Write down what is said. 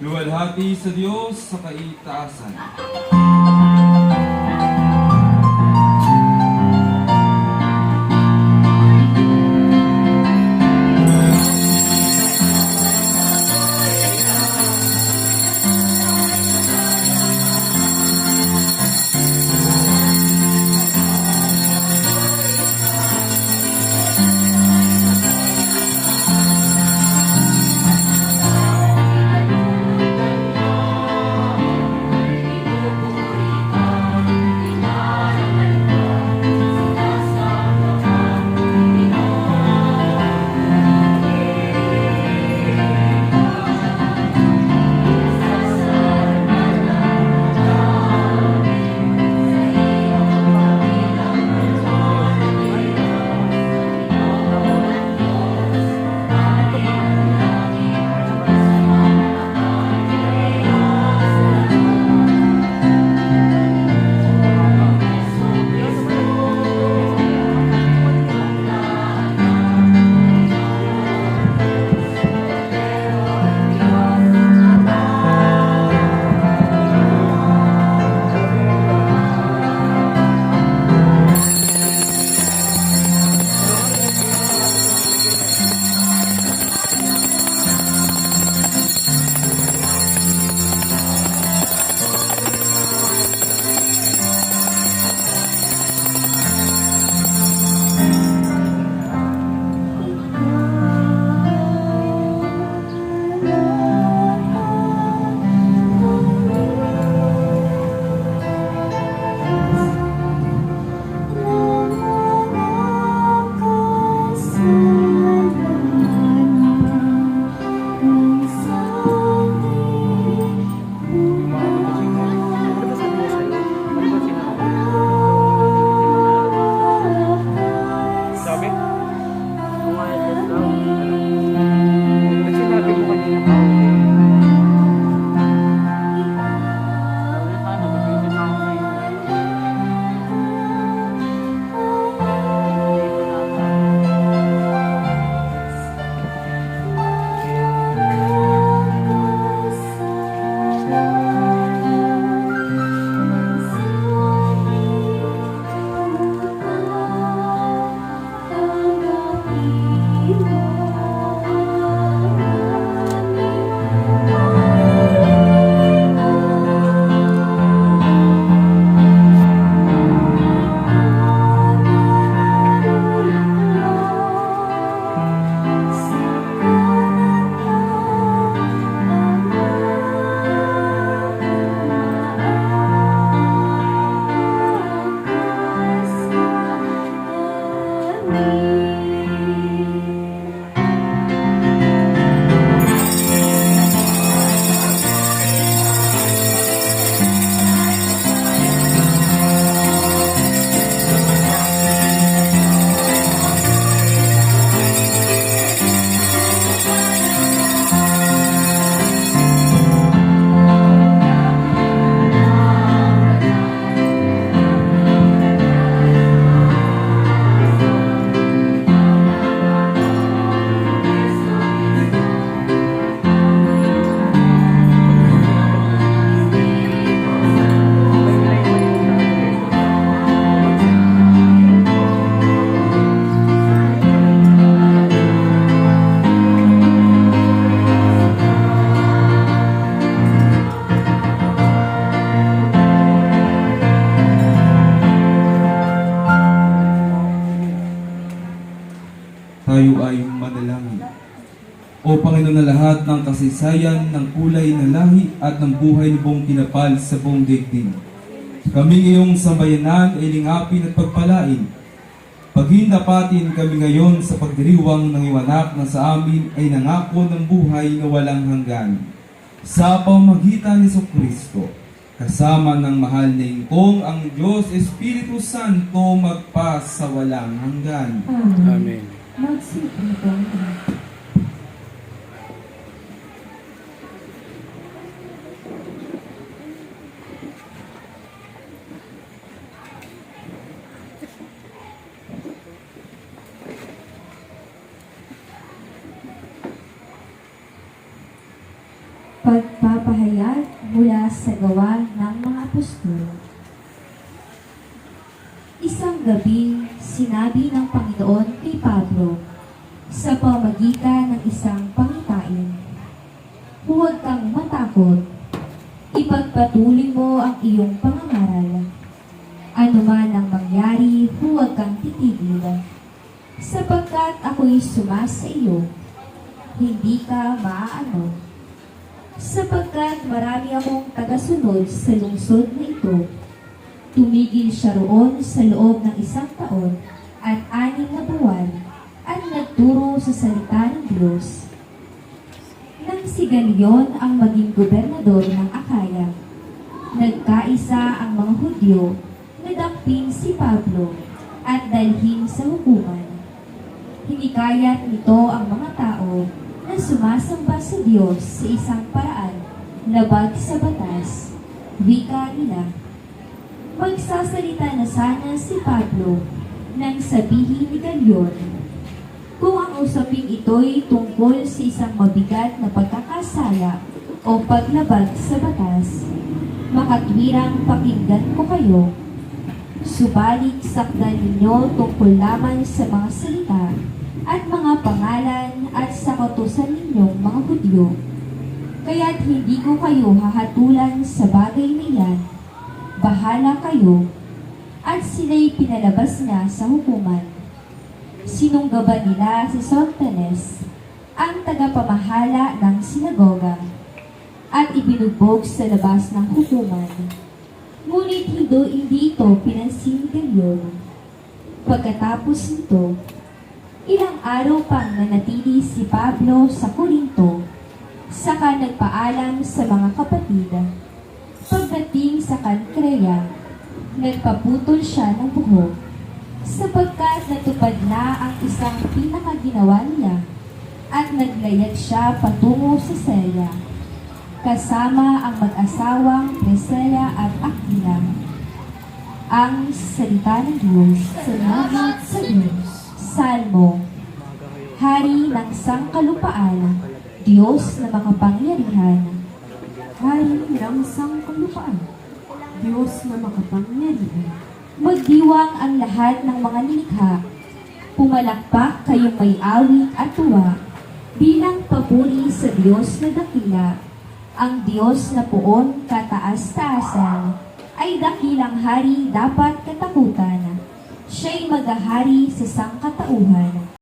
Luwalhati sa Diyos sa kaitaasan. Tayo ay manalangin. O Panginoon na lahat ng kasaysayan, ng kulay, ng lahi at ng buhay ni buong kinapal sa buong daigdig. Kami ngayong sambayanan ay lingapin at pagpalain. Paghindapatin kami ngayon sa pagdiriwang ng iwanak na sa amin ay nangako ng buhay na walang hanggan. Sa pamamagitan ni Kristo, kasama ng mahal na ingkong ang Diyos Espiritu Santo magpas sa walang hanggan. Amen. Magsipo po. Pagpapalagay mula sa Gawa ng mga Apostol. Isang gabi, sinabi ng Panginoon kay Pablo sa pamamagitan ng isang pangitain, "Huwag kang matakot, ipagpatuloy mo ang iyong pangangaral. Ano man ang mangyari, huwag kang titigil, sapagkat ako'y sumasa iyo, hindi ka maaano. Sapagkat marami akong tagasunod sa lungsod na ito." Tumigil siya roon sa loob ng 1 taon at 6 na buwan at nagturo sa salita ng Diyos. Nang si Galion ang maging gobernador ng Akaya, nagkaisa ang mga Hudyo na dakpin si Pablo at dalhin sa hukuman. Hinikayat nito ang mga tao na sumasamba sa Diyos sa isang paraan labag sa batas. Wika nila, magsasalita na sana si Pablo nang sabihin ni Galion, kung ang usaping ito'y tungkol sa isang mabigat na pagkakasala o paglabag sa batas, makatwirang pakinggan ko kayo. Subalit sakdan ninyo tungkol lamang sa mga salita at mga pangalan at sa kautusan ninyong mga Hudyo. Kaya't hindi ko kayo hahatulan sa bagay na iyan. Bahala kayo. At sila'y pinalabas niya sa hukuman. Sinunggaban nila si Sosthenes, ang tagapamahala ng sinagoga, at ibinugbog sa labas ng hukuman. Ngunit hindi ito pinansin ni Galion. Pagkatapos nito, ilang araw pang nanatili si Pablo sa Corinto, saka nagpaalam sa mga kapatid. Pagdating sa Cancrea, nagpaputol siya ng buhok, sapagkat natupad na ang isang pinakaginawa niya, at naglayag siya patungo sa Selya, kasama ang mag-asawang Priscilla at Aquila. Ang salita ng Diyos. Salamat sa Diyos. Salmo. Hari ng sangkalupaan, Diyos na makapangyarihan. Hari ng sangkalupaan, Diyos na makapangyarihan. Magdiwang ang lahat ng mga nilikha. Pumalakpak kayong may awit at tuwa, bilang papuri sa Diyos na dakila. Ang Diyos na poon kataas-taasan, ay dakilang hari dapat katakutan. Siya'y maghahari sa sangkatauhan.